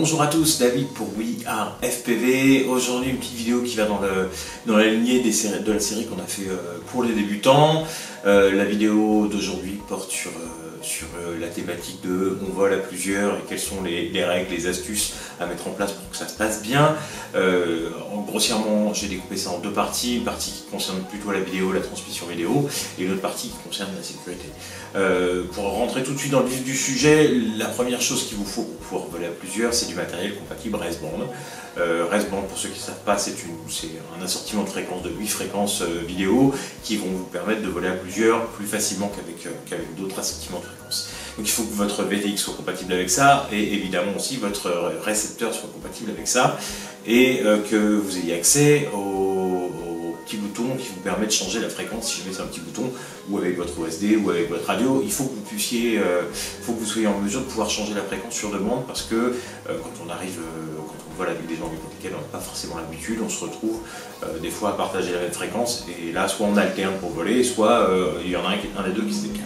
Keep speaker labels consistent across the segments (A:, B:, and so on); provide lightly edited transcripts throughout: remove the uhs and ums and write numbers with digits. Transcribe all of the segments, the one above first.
A: Bonjour à tous, David pour We Are FPV. Aujourd'hui une petite vidéo qui va dans la lignée de la série qu'on a fait pour les débutants. La vidéo d'aujourd'hui porte sur la thématique de on vole à plusieurs et quelles sont les règles, les astuces à mettre en place pour que ça se passe bien. Grossièrement, j'ai découpé ça en deux parties, une partie qui concerne plutôt la vidéo, la transmission vidéo, et une autre partie qui concerne la sécurité. Pour rentrer tout de suite dans le vif du sujet, la première chose qu'il vous faut pour pouvoir voler à plusieurs, c'est du matériel compatible Resband. Resband, pour ceux qui ne savent pas, c'est un assortiment de fréquences, de 8 fréquences vidéo qui vont vous permettre de voler à plusieurs plus facilement qu'avec d'autres assortiments de fréquences. Donc il faut que votre VTX soit compatible avec ça, et évidemment aussi votre récepteur soit compatible avec ça, et que vous ayez accès au petit bouton qui vous permet de changer la fréquence si jamais c'est un petit bouton, ou avec votre OSD ou avec votre radio. Il faut que vous puissiez, faut que vous soyez en mesure de pouvoir changer la fréquence sur demande, parce que quand on vole avec des gens avec lesquels on n'a pas forcément l'habitude, on se retrouve des fois à partager la même fréquence, et là soit on alterne pour voler, soit il y en a un des deux qui se décale.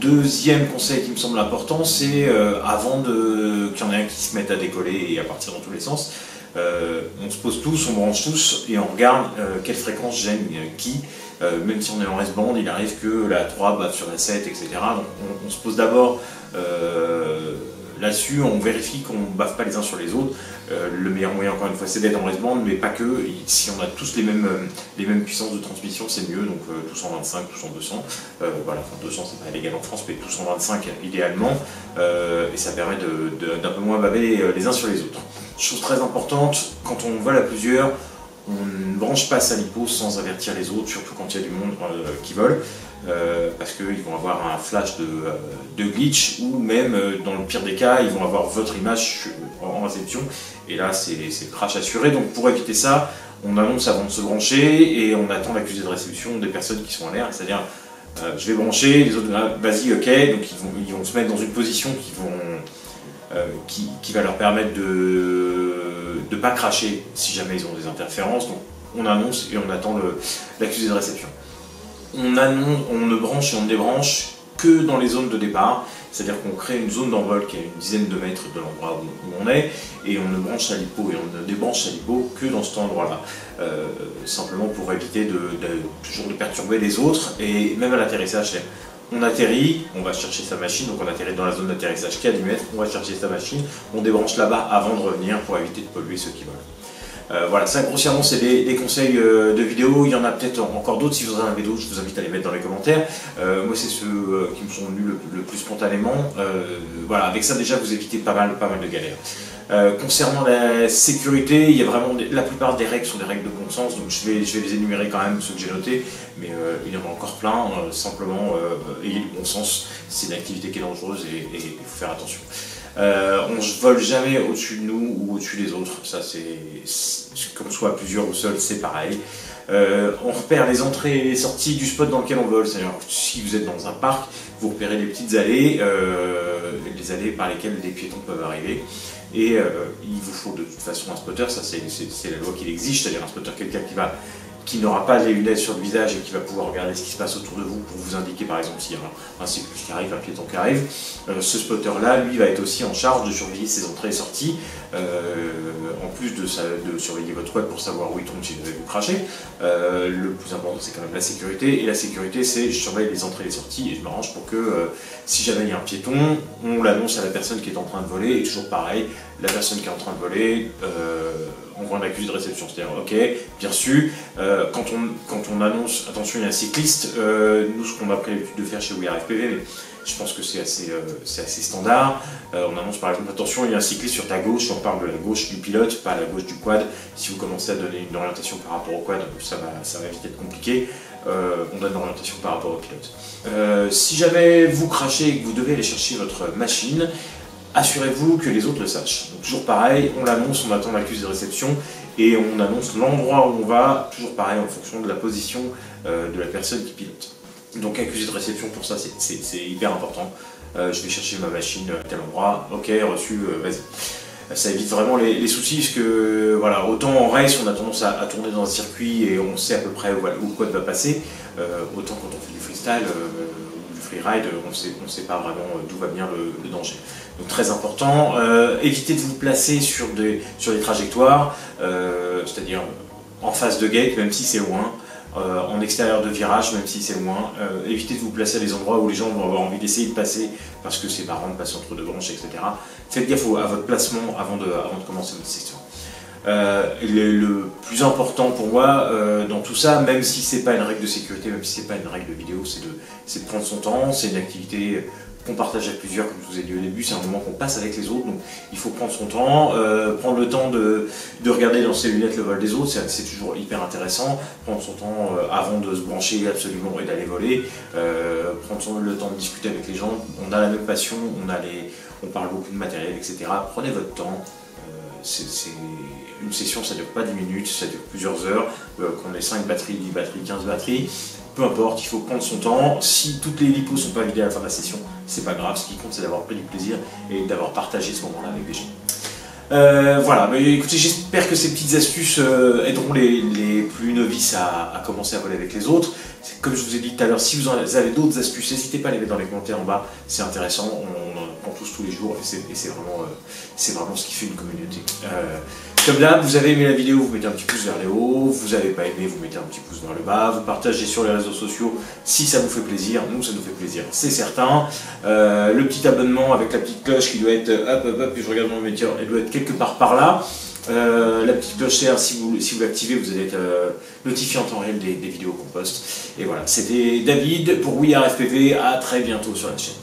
A: Deuxième conseil qui me semble important, c'est avant qu'il y en ait un qui se mette à décoller et à partir dans tous les sens, on se pose tous, on branche tous et on regarde quelle fréquence gêne qui. Même si on est en Resband, il arrive que la 3 bave sur la 7, etc. Donc on se pose d'abord là-dessus, on vérifie qu'on ne bave pas les uns sur les autres. Le meilleur moyen, encore une fois, c'est d'être en Resband, mais pas que. Si on a tous les mêmes puissances de transmission, c'est mieux. Donc tous en 25, tous en 200. Voilà, enfin 200 c'est pas légal en France, mais tous en 25 idéalement. Et ça permet d'un peu moins baver les uns sur les autres. Chose très importante, quand on vole à plusieurs, on ne branche pas sa lipo sans avertir les autres, surtout quand il y a du monde qui vole, parce qu'ils vont avoir un flash de glitch, ou même dans le pire des cas, ils vont avoir votre image en réception, et là c'est le crash assuré. Donc pour éviter ça, on annonce avant de se brancher et on attend l'accusé de réception des personnes qui sont en l'air, c'est-à-dire je vais brancher, les autres vas-y, ok, donc ils vont se mettre dans une position qui va leur permettre de ne pas cracher si jamais ils ont des interférences. Donc on annonce et on attend l'accusé de réception. On ne branche et on ne débranche que dans les zones de départ, c'est-à-dire qu'on crée une zone d'envol qui est une dizaine de mètres de l'endroit où on est, et on ne branche sa lipo et on ne débranche sa lipo que dans cet endroit-là, simplement pour éviter toujours de perturber les autres, et même à l'atterrissage. On atterrit, on va chercher sa machine, donc on atterrit dans la zone d'atterrissage qui est à 10 mètres, on va chercher sa machine, on débranche là-bas avant de revenir pour éviter de polluer ceux qui volent. Voilà, ça grossièrement c'est des conseils de vidéo. Il y en a peut-être encore d'autres. Si vous en avez d'autres, je vous invite à les mettre dans les commentaires. Moi c'est ceux qui me sont venus le plus spontanément. Voilà, avec ça déjà vous évitez pas mal de galères. Concernant la sécurité, il y a vraiment la plupart des règles sont des règles de bon sens, donc je vais les énumérer quand même, ceux que j'ai notés, mais il y en a encore plein. Simplement ayez du bon sens, c'est une activité qui est dangereuse et il faut faire attention. On ne vole jamais au-dessus de nous ou au-dessus des autres, ça c'est qu'on soit plusieurs ou seul, c'est pareil. On repère les entrées et les sorties du spot dans lequel on vole, c'est-à-dire si vous êtes dans un parc, vous repérez les petites allées, les allées par lesquelles les piétons peuvent arriver. Et il vous faut de toute façon un spotter, ça c'est la loi qui l'exige, c'est-à-dire un spotter, quelqu'un qui n'aura pas les lunettes sur le visage et qui va pouvoir regarder ce qui se passe autour de vous pour vous indiquer par exemple s'il y a un cycliste qui arrive, un piéton qui arrive. Ce spotter-là, lui, va être aussi en charge de surveiller ses entrées et sorties, en plus de surveiller votre quad pour savoir où il tombe si vous avez vous cracher. Le plus important, c'est quand même la sécurité, et la sécurité, c'est je surveille les entrées et les sorties et je m'arrange pour que si jamais il y a un piéton, on l'annonce à la personne qui est en train de voler, et toujours pareil, la personne qui est en train de voler, on voit un accusé de réception, c'est-à-dire ok, bien reçu. Quand on annonce, attention il y a un cycliste, nous ce qu'on a pris l'habitude de faire chez We Are FPV, mais je pense que c'est assez standard, on annonce par exemple attention il y a un cycliste sur ta gauche, on parle de la gauche du pilote, pas la gauche du quad. Si vous commencez à donner une orientation par rapport au quad, ça va vite être compliqué. On donne l'orientation par rapport au pilote. Si jamais vous crachez et que vous devez aller chercher votre machine, assurez-vous que les autres le sachent. Donc toujours pareil, on l'annonce, on attend l'accusé de réception et on annonce l'endroit où on va, toujours pareil en fonction de la position de la personne qui pilote. Donc accusé de réception, pour ça c'est hyper important. Je vais chercher ma machine à tel endroit, ok, reçu, vas-y. Ça évite vraiment les soucis, parce que voilà, autant en race on a tendance à tourner dans un circuit et on sait à peu près où le quad va passer, autant quand on fait du freestyle, freeride, on ne sait pas vraiment d'où va venir le danger. Donc très important, évitez de vous placer sur des trajectoires, c'est-à-dire en face de gate, même si c'est loin, en extérieur de virage, même si c'est loin. Évitez de vous placer à des endroits où les gens vont avoir envie d'essayer de passer, parce que c'est marrant de passer entre deux branches, etc. Faites gaffe à votre placement avant de commencer votre session. Le plus important pour moi dans tout ça, même si c'est pas une règle de sécurité, même si c'est pas une règle de vidéo, c'est de prendre son temps. C'est une activité qu'on partage à plusieurs, comme je vous ai dit au début, c'est un moment qu'on passe avec les autres, donc il faut prendre son temps, prendre le temps de regarder dans ses lunettes le vol des autres, c'est toujours hyper intéressant, prendre son temps avant de se brancher absolument et d'aller voler, prendre le temps de discuter avec les gens, on a la même passion, on parle beaucoup de matériel, etc. Prenez votre temps. Une session, ça ne dure pas 10 minutes, ça dure plusieurs heures, qu'on ait 5 batteries, 10 batteries, 15 batteries, peu importe, il faut prendre son temps. Si toutes les lipos ne sont pas vidées à la fin de la session, c'est pas grave, ce qui compte c'est d'avoir pris du plaisir et d'avoir partagé ce moment-là avec des gens. Voilà, mais écoutez, j'espère que ces petites astuces aideront les plus novices à commencer à voler avec les autres. Comme je vous ai dit tout à l'heure, si vous avez d'autres astuces, n'hésitez pas à les mettre dans les commentaires en bas, c'est intéressant, on en prend tous les jours et c'est vraiment ce qui fait une communauté. Comme d'hab, vous avez aimé la vidéo, vous mettez un petit pouce vers le haut, vous n'avez pas aimé, vous mettez un petit pouce vers le bas, vous partagez sur les réseaux sociaux si ça vous fait plaisir, nous ça nous fait plaisir, c'est certain. Le petit abonnement avec la petite cloche qui doit être, hop, puis je regarde mon métier, elle doit être quelque part par là. La petite clochère, si vous l'activez, vous allez être notifié en temps réel des vidéos qu'on poste. Et voilà, c'était David pour WeAreFPV, à très bientôt sur la chaîne.